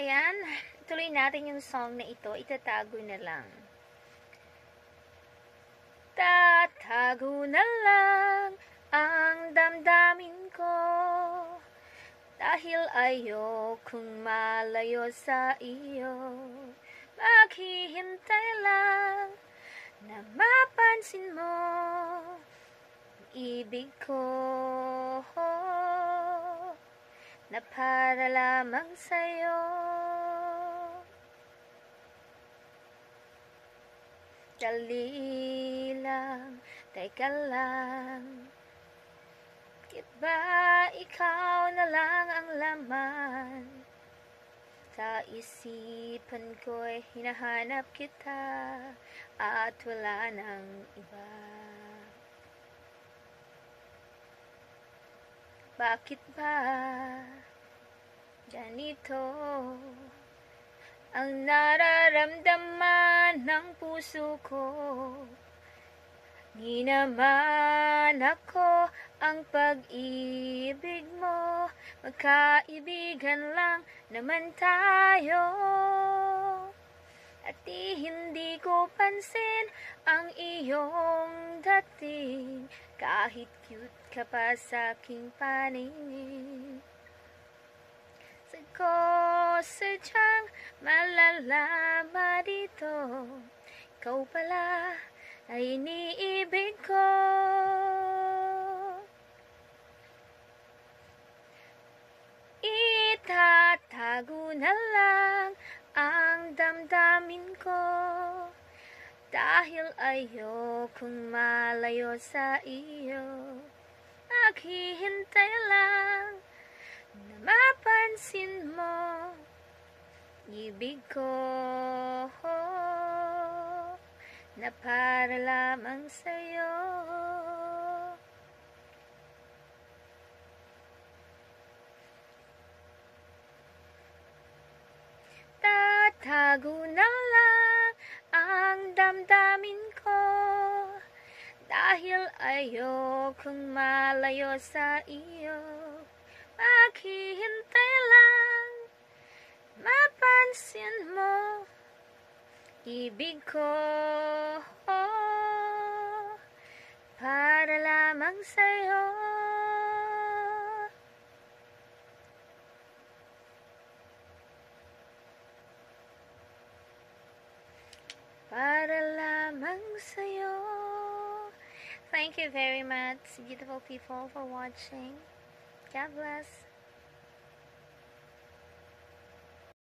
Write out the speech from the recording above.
ayan, tuloy natin yung song na ito, itatago na lang. Tatago na lang ang damdamin ko, dahil ayokong malayo sa iyo. Maghihintay lang na mapansin mo ibig ko, na para lamang sa'yo. Dali lang, teka lang, bakit ba ikaw na lang ang laman? Sa isipan ko'y hinahanap kita at wala nang iba. Bakit ba ganito ang nararamdaman ng puso ko? Di naman ako ang pag-ibig mo, magkaibigan lang naman tayo. At hindi ko pansin ang iyong dating, kahit cute ka pa sa aking paningin. Ko sadyang malalama dito, ikaw pala ay iniibig ko. Itatago na lang ang damdamin ko, dahil ayokong malayo sa iyo. Maghihintay lang na mapansin mo ibig ko, na para lamang sa'yo. Tatago na lang ang damdamin ko, dahil ayokong malayo sa iyo. Maghihintay lang, mapansin mo ibig ko, para lamang sa'yo. Para lamang sa'yo. Thank you very much, beautiful people, for watching. God bless.